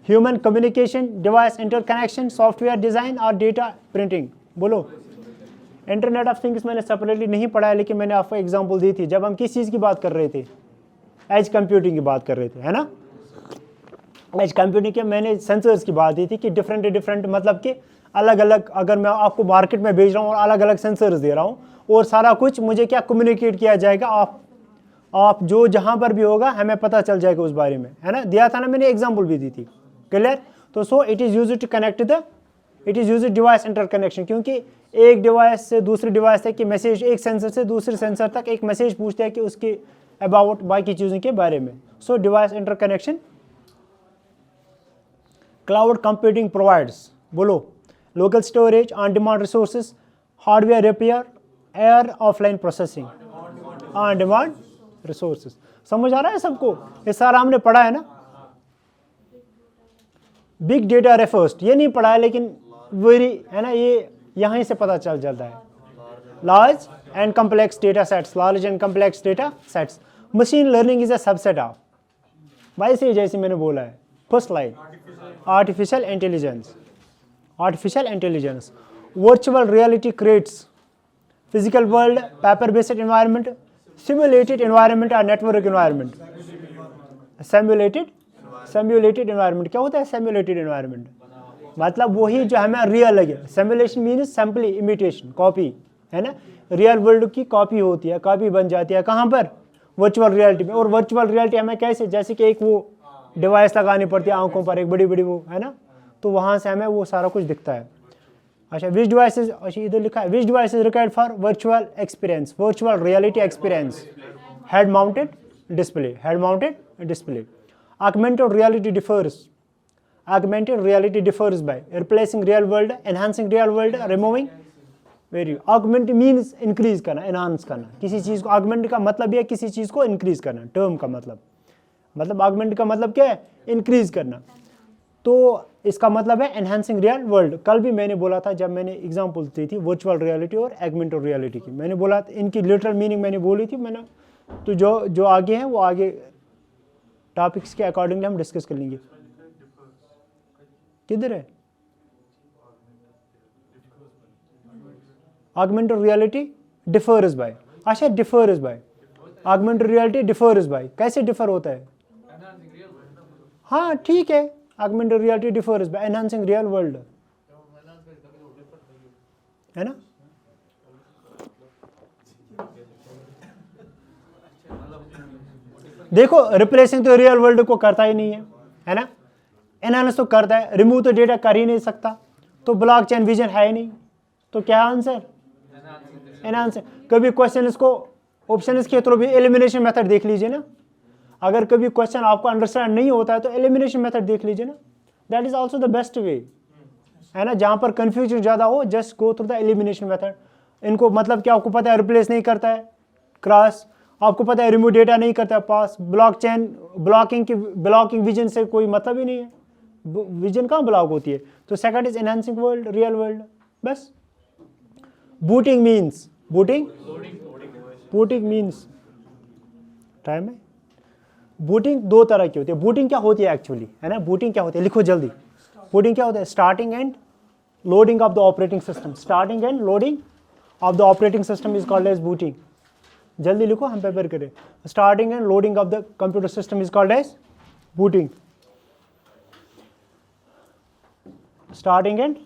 human communication, device interconnection, software design और data printing. बोलो, internet of things मैंने separately नहीं पढ़ा है, लेकिन मैंने आपको एग्जांपल दी थी जब हम किस चीज़ की बात कर रहे थे, एज कंप्यूटिंग की बात कर रहे थे, है ना. एज कंप्यूटिंग के मैंने सेंसर्स की बात दी थी कि डिफरेंट मतलब कि अलग अलग, अगर मैं आपको मार्केट में भेज रहा हूँ और अलग अलग सेंसर्स दे रहा हूँ और सारा कुछ मुझे क्या कम्युनिकेट किया जाएगा, आप जो जहाँ पर भी होगा हमें पता चल जाएगा उस बारे में, है ना. दिया था ना मैंने, एग्जाम्पल भी दी थी. क्लियर. तो so it is use to connect device interconnection, क्योंकि एक डिवाइस से दूसरी डिवाइस तक की मैसेज, एक सेंसर से दूसरे सेंसर तक एक मैसेज पूछते हैं कि उसके अबाउट बाकी चीज़ों के बारे में. So device interconnection. Cloud computing provides, बोलो, local storage, on demand resources, hardware repair, air offline processing, on demand resources. समझ आ रहा है सबको? ये सारा हमने पढ़ा है ना. बिग डेटा रेफर्स, ये नहीं पढ़ा है लेकिन वेरी, है ना, ये यहाँ से पता चल जाता है. Large and complex data sets, large and complex data sets. Machine learning is a subset of, वैसे जैसे मैंने बोला है first line, artificial intelligence. Virtual reality creates physical world, paper based environment, simulated environment और नेटवर्क एनवायरनमेंट. सिमुलेटेड एनवायरनमेंट क्या होता है? Simulated environment मतलब वही जो हमें रियल लगे. Simulation means simply imitation, copy, है ना. रियल वर्ल्ड की कॉपी होती है, कॉपी बन जाती है कहाँ पर? वर्चुअल रियलिटी में. और वर्चुअल रियलिटी हमें कैसे, जैसे कि एक वो डिवाइस लगानी पड़ती है आंखों पर, एक बड़ी बड़ी वो, है ना, तो वहाँ से हमें वो सारा कुछ दिखता है. अच्छा, विच डिवाइसेज, अच्छा इधर लिखा है, which devices required for virtual experience, virtual reality experience. Head mounted display. Augmented reality differs by replacing real world, enhancing real world, removing very. Augment means increase करना, enhance करना. किसी चीज़ को augment का मतलब ये किसी चीज़ को increase करना. टर्म का मतलब augment का मतलब क्या है? increase करना. तो इसका मतलब है enhancing real world. कल भी मैंने बोला था जब मैंने एग्जाम्पल दी थी virtual reality और augmented reality की, मैंने बोला इनकी लिटरल मीनिंग मैंने बोली थी. मैंने तो जो आगे है वो आगे टॉपिक्स के अकॉर्डिंगली हम डिस्कस कर लेंगे. किधर है? Augmented reality differs by. अच्छा, differs by. Augmented reality differs by, कैसे डिफर होता है? हाँ ठीक है, augmented reality differs by enhancing real world, है ना. देखो, रिप्लेसिंग तो रियल वर्ल्ड को करता ही नहीं है ना. एनहांस तो करता है, रिमूव तो डेटा कर ही नहीं सकता. तो ब्लॉकचेन विजन है ही नहीं. तो क्या आंसर? एनहांस. कभी क्वेश्चन को ऑप्शन के थ्रू भी एलिमिनेशन मेथड देख लीजिए ना. अगर कभी क्वेश्चन आपको अंडरस्टैंड नहीं होता है तो एलिमिनेशन मेथड देख लीजिए ना. That is also the best way, है ना. जहाँ पर कंफ्यूजन ज़्यादा हो, just go through the elimination method. इनको मतलब क्या आपको पता है? रिप्लेस नहीं करता है, क्रॉस आपको पता है, रिमूव डेटा नहीं करता है, पास. ब्लॉकचेन ब्लॉकिंग विजन से कोई मतलब ही नहीं है. विजन कहाँ ब्लॉक होती है? तो second is enhancing world, real world, बस. बूटिंग मीन्स टाइम है. बूटिंग दो तरह की होती है. बूटिंग क्या होती है एक्चुअली, है ना. बूटिंग क्या होती है, लिखो जल्दी. बूटिंग क्या होता है? Starting and loading of the operating system. Starting and loading of the operating system is called as booting. जल्दी लिखो, हम पेपर करें. Starting and loading of the computer system is called as booting. Starting and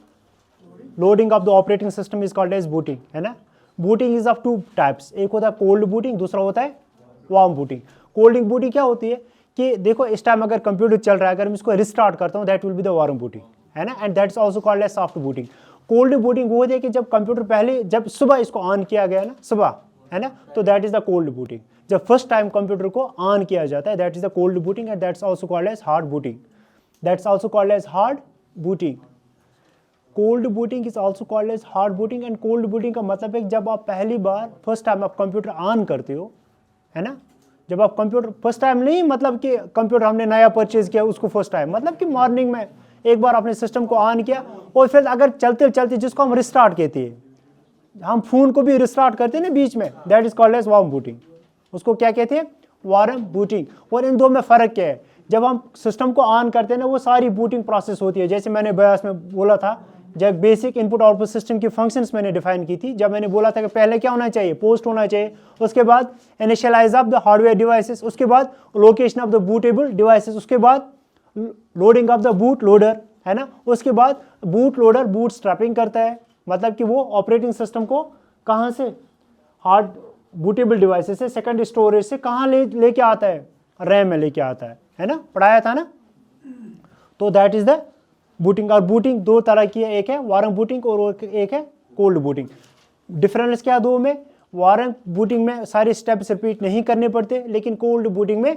loading of the operating system is called as booting, है ना. Booting is of two types. एक होता है cold booting, दूसरा होता है वार्म बूटिंग. कोल्ड बूटिंग क्या होती है कि देखो इस टाइम अगर कंप्यूटर चल रहा है, अगर मैं इसको रिस्टार्ट करता हूँ, that will be the warm booting, है ना. And that's also called as soft booting. Cold booting वो होती है कि जब कंप्यूटर पहले, जब सुबह इसको ऑन किया गया ना, सुबह, है ना, तो that is the cold booting. जब फर्स्ट टाइम कंप्यूटर को ऑन किया जाता है, that is the cold booting. And that's also called as hard booting. Cold booting is also called as hard booting. And cold booting का मतलब है जब आप पहली बार फर्स्ट टाइम आप कंप्यूटर ऑन करते हो, है ना। जब आप कंप्यूटर फर्स्ट टाइम नहीं मतलब कि कंप्यूटर हमने नया परचेज किया उसको फर्स्ट टाइम, मतलब कि मॉर्निंग में एक बार अपने सिस्टम को ऑन किया और फिर अगर चलते चलते, जिसको हम रिस्टार्ट कहते हैं, हम फोन को भी रिस्टार्ट करते हैं ना बीच में, that is called as warm booting. उसको क्या कहते हैं? Warm booting. और इन दो में फ़र्क क्या है? जब हम सिस्टम को ऑन करते हैं ना, वो सारी बूटिंग प्रोसेस होती है। जैसे मैंने बयास में बोला था, जब बेसिक इनपुट आउटपुट सिस्टम की फंक्शंस मैंने डिफाइन की थी, जब मैंने बोला था कि पहले क्या होना चाहिए? पोस्ट होना चाहिए, उसके बाद initialize of the hardware devices, उसके बाद location of the bootable devices, उसके बाद loading of the boot loader, है ना। उसके बाद बूट लोडर बूट स्ट्रैपिंग करता है, मतलब कि वो ऑपरेटिंग सिस्टम को कहाँ से, हार्ड बूटेबल डिवाइसेस से, सेकंड स्टोरेज से कहाँ लेके आता है? रैम में लेके आता है ना, पढ़ाया था ना। तो दैट इज द बूटिंग। और बूटिंग दो तरह की है, एक है वार्म बूटिंग और एक है कोल्ड बूटिंग। डिफरेंस क्या दो में? वार्म बूटिंग में सारे स्टेप्स रिपीट नहीं करने पड़ते, लेकिन कोल्ड बूटिंग में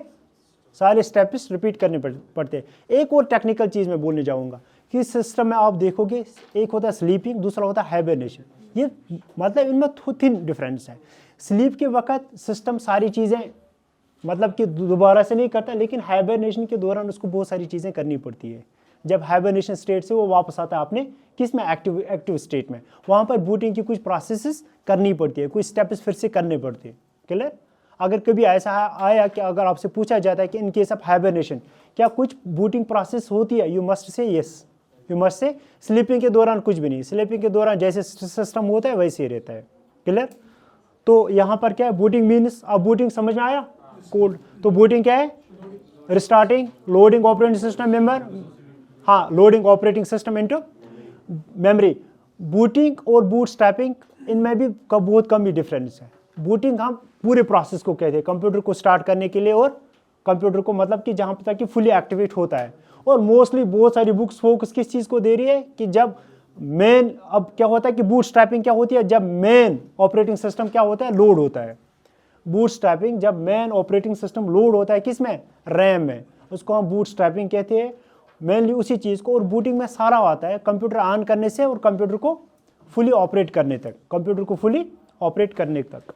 सारे स्टेप्स रिपीट करने पड़ते। एक और टेक्निकल चीज़ मैं बोलने जाऊंगा कि सिस्टम में आप देखोगे, एक होता है स्लीपिंग, दूसरा होता है हाइबरनेशन। ये मतलब इनमें थिन डिफरेंस है। स्लीप के वक्त सिस्टम सारी चीज़ें मतलब कि दोबारा से नहीं करता, लेकिन हाइबरनेशन के दौरान उसको बहुत सारी चीज़ें करनी पड़ती है। जब हाइबरनेशन स्टेट से वो वापस आता है अपने किस में, एक्टिव स्टेट में, वहाँ पर बूटिंग की कुछ प्रोसेसेस करनी पड़ती है, कुछ स्टेप्स फिर से करने पड़ते हैं। क्लियर? अगर कभी ऐसा आया कि अगर आपसे पूछा जाता है कि इन केस ऑफ हाइबरनेशन क्या कुछ बूटिंग प्रोसेस होती है, you must say yes, you must say sleeping के दौरान कुछ भी नहीं। स्लीपिंग के दौरान जैसे सिस्टम होता है वैसे ही रहता है। क्लियर? तो यहाँ पर क्या है? बूटिंग मीन्स, अब बूटिंग समझ में आया? कोड। तो बूटिंग क्या है? Restarting, loading operating system member, हाँ, loading operating system into memory. Booting और बूट स्ट्रैपिंग इनमें भी बहुत कम ही डिफरेंस है। बूटिंग हम पूरे प्रोसेस को कहते हैं, कंप्यूटर को स्टार्ट करने के लिए, और कंप्यूटर को मतलब कि जहाँ तक कि फुली एक्टिवेट होता है। और मोस्टली बहुत सारी बुक्स फोकस किस चीज़ को दे रही है कि जब मेन, अब क्या होता है कि बूट स्ट्रैपिंग क्या होती है? जब मेन ऑपरेटिंग सिस्टम क्या होता है? लोड होता है। बूट स्ट्रैपिंग जब मेन ऑपरेटिंग सिस्टम लोड होता है किस में? रैम में, उसको हम बूट स्ट्रैपिंग कहते हैं। मेनली उसी चीज़ को, और बूटिंग में सारा आता है कंप्यूटर ऑन करने से और कंप्यूटर को फुली ऑपरेट करने तक, कंप्यूटर को फुली ऑपरेट करने तक।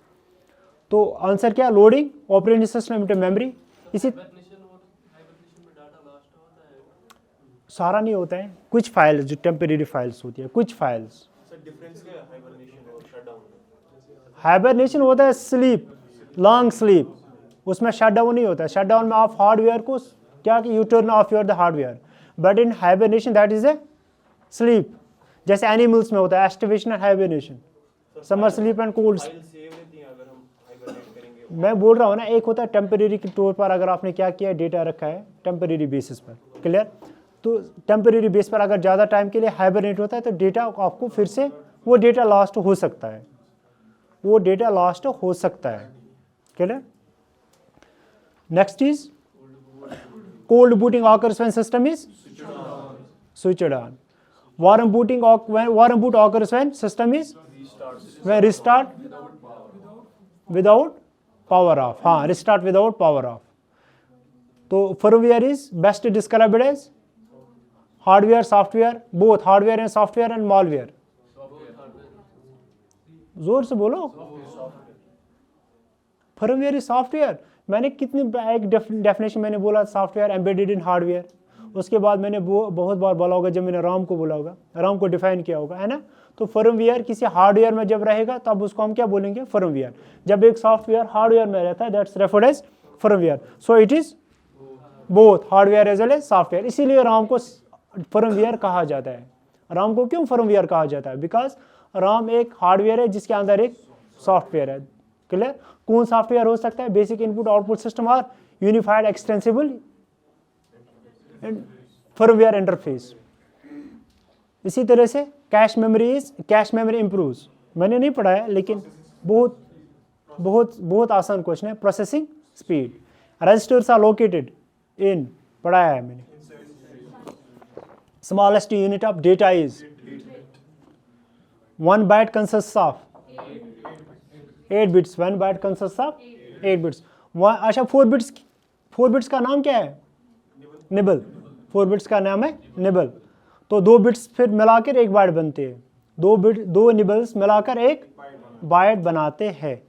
तो आंसर क्या? Loading operating system into memory. इसी सारा नहीं होता है, कुछ फाइल्स जो टेम्परेरी फाइल्स होती है, कुछ फाइल्स। हाइबरनेशन होता है स्लीप, लॉन्ग स्लीप, उसमें शटडाउन नहीं होता है। शटडाउन में आप हार्डवेयर को क्या कि U turn off your the hardware, but in hibernation that is a sleep. जैसे एनिमल्स में होता है aestivation and hibernation, summer sleep and cold. मैं बोल रहा हूँ ना, एक होता है टेम्परेरी के तौर पर, अगर आपने क्या किया, डेटा रखा है टेम्परेरी बेसिस पर। क्लियर? तो टेम्परेरी बेस पर अगर ज़्यादा टाइम के लिए हाइबरनेट होता है तो डेटा आपको फिर से वो डेटा लॉस्ट हो सकता है, वो डेटा लॉस्ट हो सकता है। Clear? Next is cold booting occurs when system is switched on. Warm booting warm boot occurs when system is when restart without power off. हाँ, restart without power off. तो firmware is best described as hardware, software, both hardware and software and malware. जोर से बोलो। firmware is software. मैंने कितनी एक definition मैंने बोला, सॉफ्टवेयर एम्बेडेड इन हार्डवेयर। उसके बाद मैंने बहुत बार बोला होगा जब मैंने राम को बोला होगा, राम को डिफाइन किया होगा, है ना। तो फर्मवेयर किसी हार्डवेयर में जब रहेगा तब उसको हम क्या बोलेंगे? फर्मवेयर। जब एक सॉफ्टवेयर हार्डवेयर में रहता है that's referred as firmware. So it is both hardware as well as software. इसीलिए राम को फर्मवेयर कहा जाता है। राम को क्यों फर्मवेयर कहा जाता है? बिकॉज राम एक हार्डवेयर है जिसके अंदर एक सॉफ्टवेयर है। क्लियर? कौन सॉफ्टवेयर हो सकता है? बेसिक इनपुट आउटपुट सिस्टम और यूनिफाइड एक्सटेंसिबल फर्मवेयर इंटरफेस। इसी तरह से कैश मेमोरी इंप्रूव्स। मैंने नहीं पढ़ा है लेकिन बहुत बहुत बहुत आसान क्वेश्चन है। Processing speed, registers are located in, पढ़ाया है मैंने। Smallest unit of data is 1 byte consists of 8 bits। 1 byte consists of 8 bits। अच्छा, 4 bits का नाम क्या है? निबल। 4 bits का नाम है निबल। तो 2 bits फिर मिलाकर 1 बाइट बनते हैं। 2 निबल्स मिलाकर 1 बाइट बनाते हैं।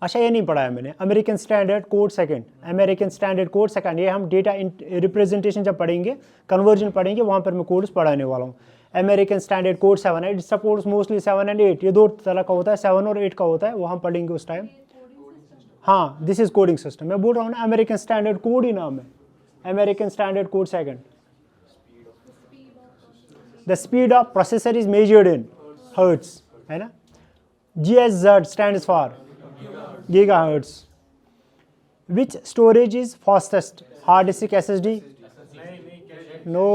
अच्छा ये नहीं पढ़ाया मैंने, American standard code second, American standard code second, ये हम डेटा रिप्रेजेंटेशन जब पढ़ेंगे, कन्वर्जन पढ़ेंगे, वहाँ पर मैं कोड्स पढ़ाने वाला हूँ। अमेरिकन स्टैंडर्ड कोड 7 है, इट सपोर्ट्स मोस्टली 7 and 8, ये दो तरह का होता है, 7 और 8 का होता है, वो हम पढ़ेंगे उस टाइम। हाँ, दिस इज कोडिंग सिस्टम, मैं बोल रहा हूँ ना, अमेरिकन स्टैंडर्ड कोड ही नाम है, American standard code second. The speed of processor is measured in hertz, है ना। GHz stands for gigahertz. Which storage is fastest? Hard disk SSD? No.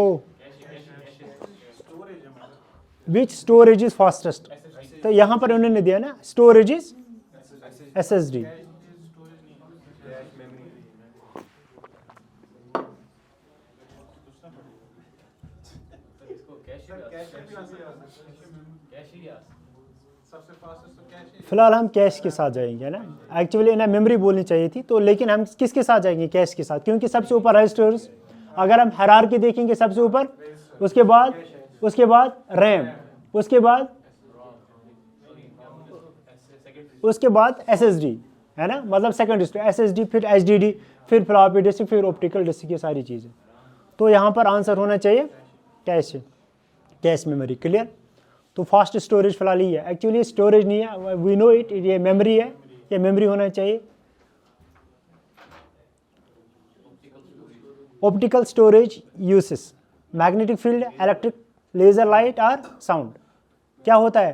Which storage is fastest? तो यहाँ पर उन्होंने दिया ना, storage is SSD. फिलहाल हम कैश के साथ जाएंगे ना, एक्चुअली इन्हें मेमोरी बोलनी चाहिए थी, तो लेकिन हम किसके साथ जाएंगे, कैश के साथ, क्योंकि सबसे ऊपर रजिस्टर्स, अगर हम हायरार्की देखेंगे सबसे ऊपर, उसके बाद रैम, उसके बाद SSD, है ना, मतलब सेकंड SSD, फिर HDD, फिर फ्लॉपी डिस्क, फिर ऑप्टिकल डिस्क, ये सारी चीज़ें। तो यहाँ पर आंसर होना चाहिए कैश मेमोरी। क्लियर। तो फास्ट स्टोरेज फिलहाल ही है, एक्चुअली स्टोरेज नहीं है, वी नो इट, ये मेमोरी है, ये मेमोरी होना चाहिए। Optical storage uses, magnetic field, electric, laser light और साउंड। क्या होता है,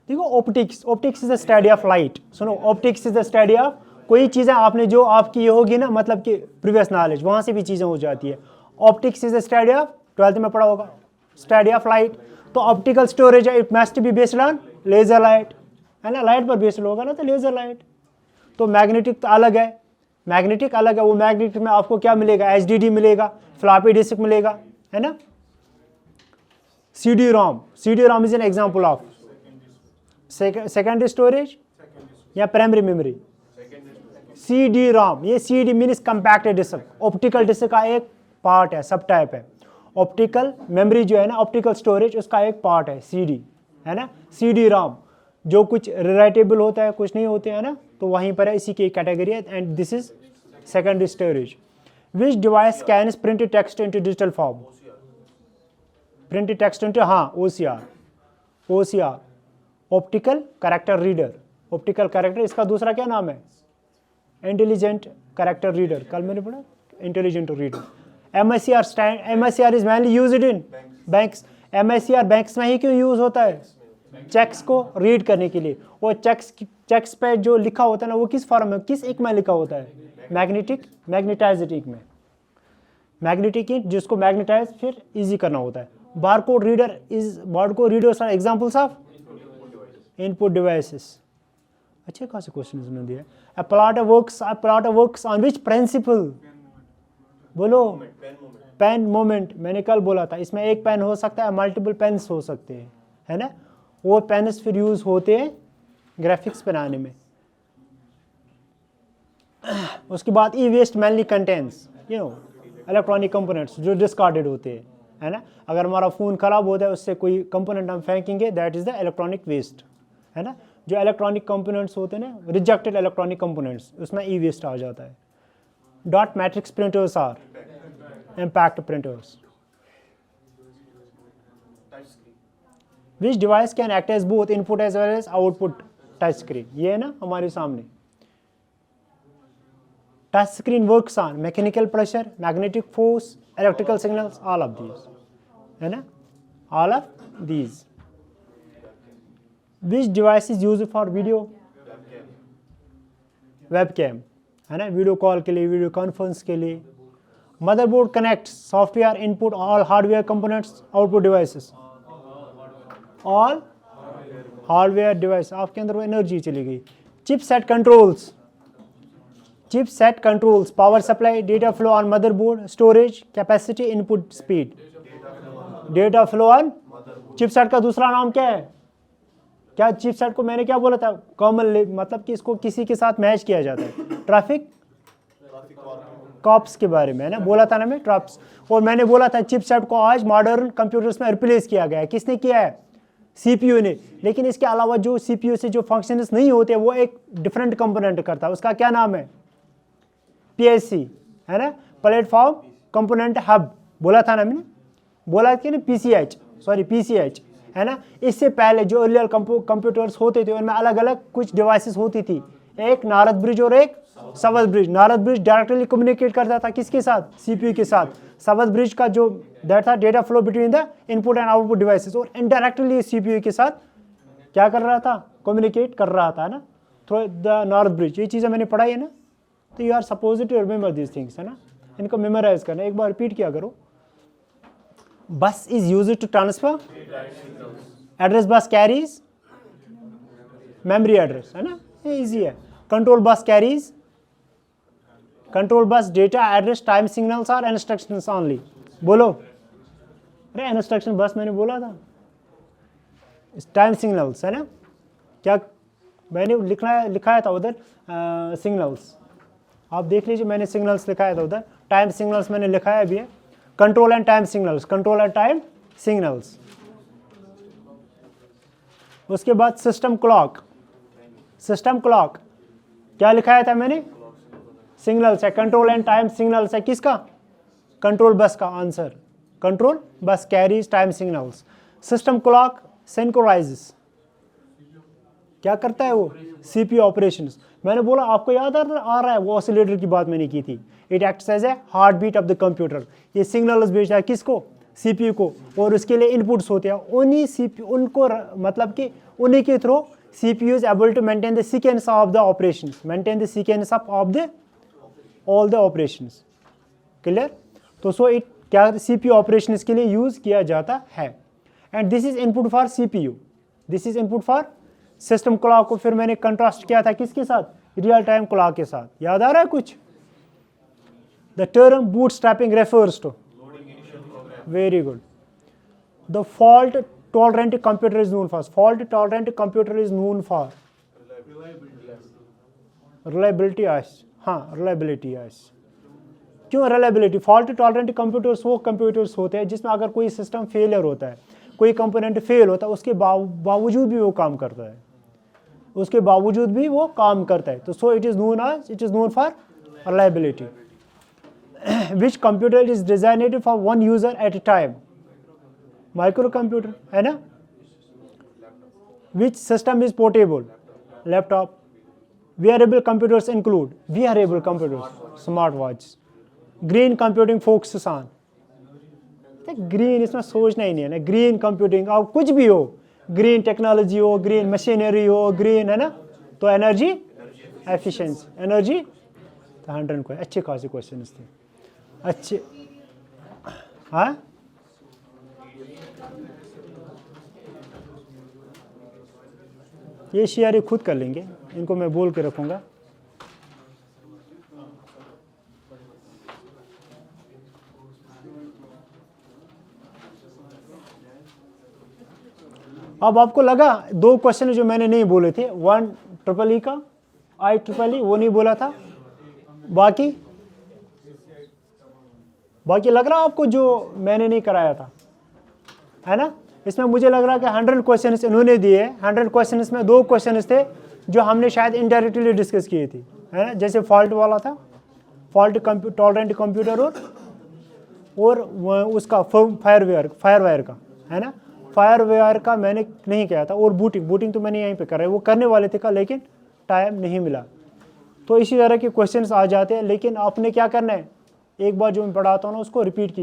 देखो optics is the study of light. सुनो, optics is the study of, कोई चीज़ें आपने जो आपकी ये होगी ना, मतलब कि प्रीवियस नॉलेज, वहाँ से भी चीज़ें हो जाती है। Optics is the study of, 12th में पढ़ा होगा, स्टडी ऑफ लाइट। तो ऑप्टिकल स्टोरेज है, it must be based on laser light, है ना, लाइट पर बेस्ड होगा ना, तो लेजर लाइट। तो मैग्नेटिक तो अलग है, वो मैग्नेटिक में आपको क्या मिलेगा, HDD मिलेगा, फ्लॉपी डिस्क मिलेगा, है ना। CD-ROM is an example of secondary storage या प्राइमरी मेमोरी। CD-ROM, ये CD means compacted disk, optical disk का एक पार्ट है, सब टाइप है। ऑप्टिकल मेमोरी जो है ना, ऑप्टिकल स्टोरेज, उसका एक पार्ट है CD, है ना। CD-ROM जो कुछ रिराइटेबल होता है, कुछ नहीं होते हैं ना, तो वहीं पर है, इसी की कैटेगरी है। And this is secondary storage. Which device cans printed text into digital form, printed text into, हाँ, OCR, optical character reader. Optical character, इसका दूसरा क्या नाम है, इंटेलिजेंट कैरेक्टर रीडर, कल मैंने पढ़ा intelligent reader. MICR is mainly used in banks. MICR banks में ही क्यों यूज होता है, चेक्स को रीड करने के लिए। वो चेक्स पे जो लिखा होता है ना, वो किस फॉर्म में, किस इंक में लिखा होता है, मैग्नेटाइज्ड इंक में, मैग्नेटिक इंक, जिसको मैग्नेटाइज फिर इजी करना होता है। Barcode reader are examples of input devices. अच्छे खासे क्वेश्चन इसमें दिया है। A plot works on which principle, बोलो, पेन मोमेंट, मैंने कल बोला था, इसमें एक पेन हो सकता है, मल्टीपल पेन्स हो सकते हैं, है ना। वो पेन्स फिर यूज होते हैं ग्राफिक्स बनाने में। उसके बाद e waste mainly contents electronic components जो डिस्कार्डेड होते हैं, है ना। अगर हमारा फ़ोन ख़राब होता है, उससे कोई कंपोनेंट हम फेंकेंगे, that is the electronic waste, है ना। जो इलेक्ट्रॉनिक कंपोनेंट्स होते हैं ना, रिजेक्टेड इलेक्ट्रॉनिक कंपोनेंट्स, उसमें ई वेस्ट आ जाता है। Dot matrix printers are impact printers. Which device can act as both input as well as output touch screen? ये है ना हमारे सामने। Touch screen works on mechanical pressure, magnetic force, electrical signals, all of these, है ना, all of these. Which device is used for video? Webcam, है ना, video call के लिए, वीडियो कॉन्फ्रेंस के लिए। Motherboard connects software input, all hardware components, output devices, all hardware device। आपके अंदर वो एनर्जी चली गई। Chipset controls power supply, data flow on motherboard, storage capacity, input speed। data flow on chipset का दूसरा नाम क्या है, क्या चिपसेट को मैंने क्या बोला था, कॉमन, मतलब कि इसको किसी के साथ मैच किया जाता है, ट्रैफिक कॉप्स के बारे में, है ना, बोला था ना मैं, ट्रॉप्स। और मैंने बोला था चिपसेट को आज मॉडर्न कंप्यूटर्स में रिप्लेस किया गया है, किसने किया है, CPU ने, लेकिन इसके अलावा जो CPU से जो फंक्शंस नहीं होते वो एक डिफरेंट कंपोनेंट करता है, उसका क्या नाम है? PSC, है ना, प्लेटफॉर्म कंपोनेंट हब। बोला था ना मैंने, बोला कि ना PCH, सॉरी PCH, है ना। इससे पहले जो अर्लियर कंप्यूटर्स होते थे उनमें अलग अलग कुछ डिवाइसेस होती थी, एक नारद ब्रिज और एक सावध bridge. Narad bridge directly communicate करता था किसके साथ? CPU के साथ। सावध ब्रिज का जो दैट था data flow between the input and output devices, और इनडायरेक्टली CPU के साथ क्या कर रहा था? कम्युनिकेट कर रहा था ना, थ्रू द नारद ब्रिज। ये चीज़ें मैंने पढ़ाई है ना, तो you are suppose to remember this things, है ना, इनको मेमोराइज करना, एक बार रिपीट किया करो। Bus is used to transfer address, bus carries memory address, है ना, ये इजी है। Control bus carries, control bus data address time signals और इंस्ट्रक्शंस ओनली। बोलो, अरे इंस्ट्रक्शन बस मैंने बोला था, टाइम सिग्नल्स, है ना, क्या मैंने लिखाया था उधर? सिग्नल्स, आप देख लीजिए, मैंने सिग्नल्स लिखाया था उधर, टाइम सिग्नल्स मैंने लिखाया भी है। Control and time signals, control and time signals. उसके बाद सिस्टम क्लॉक, सिस्टम क्लॉक क्या लिखाया था मैंने? सिग्नल्स है, कंट्रोल एंड टाइम सिग्नल्स है, किसका? कंट्रोल बस का answer, control bus carries time signals. System clock synchronises, क्या करता है वो? CPU operations. मैंने बोला आपको याद आ रहा है, वो ऑसिलेटर की बात मैंने की थी। It acts as a heartbeat of the computer. ये सिग्नल्स भेजता है किसको? CPU को, और उसके लिए इनपुट्स होते हैं, उन्हीं CPU उनको मतलब कि उन्हीं के through CPU is able to maintain the sequence of the operations, maintain the sequence of the all the operations, clear? तो सो इट क्या CPU ऑपरेशंस के लिए यूज किया जाता है। And this is input for CPU, this is input for system clock को फिर मैंने कंट्रास्ट किया था किसके साथ? रियल टाइम क्लॉक के साथ। याद आ रहा है कुछ? The term bootstrapping refers to, very good, the fault tolerant computer is known for, fault tolerant computer is known for reliability as, हाँ reliability as। क्यों reliability? fault tolerant computers वो computers होते हैं जिसमें अगर कोई सिस्टम फेलियर होता है, कोई कंपोनेंट फेल होता है, उसके बावजूद भी वो काम करता है, उसके बावजूद भी वो काम करता है। तो so it is known as, it is known for reliability। which computer is designed for one user at a time? Micro computer, है ना। Which system is portable? Laptop. Wearable computers include wearable computers, smart watch. Green computing focus on, green इसमें सोचना ही नहीं है ना, green computing अब कुछ भी हो, ग्रीन टेक्नोलॉजी हो, ग्रीन मशीनरी हो, ग्रीन, है ना, तो एनर्जी एफिशिएंसी, एनर्जी 100 को अच्छे खासे क्वेश्चन थे, अच्छे। हाँ, ये शेयर खुद कर लेंगे, इनको मैं बोल के रखूँगा। अब आपको लगा 2 क्वेश्चन जो मैंने नहीं बोले थे, 1EEE का, IEEE वो नहीं बोला था, बाकी लग रहा आपको जो मैंने नहीं कराया था, है ना। इसमें मुझे लग रहा है कि 100 क्वेश्चन इन्होंने दिए, 100 क्वेश्चन में 2 क्वेश्चन थे जो हमने शायद इनडायरेक्टली डिस्कस किए थे, है ना। जैसे फॉल्ट वाला था, फॉल्ट टॉलरेंट कंप्यूटर, और उसका फायरवेयर का, है ना। फायरवेयर का मैंने नहीं किया था, और बूटिंग तो मैंने यहीं पे कर रहा है, वो करने वाले थे का, लेकिन टाइम नहीं मिला। तो इसी तरह के क्वेश्चंस आ जाते हैं, लेकिन आपने क्या करना है, एक बार जो मैं पढ़ाता हूँ ना उसको रिपीट कीजिए।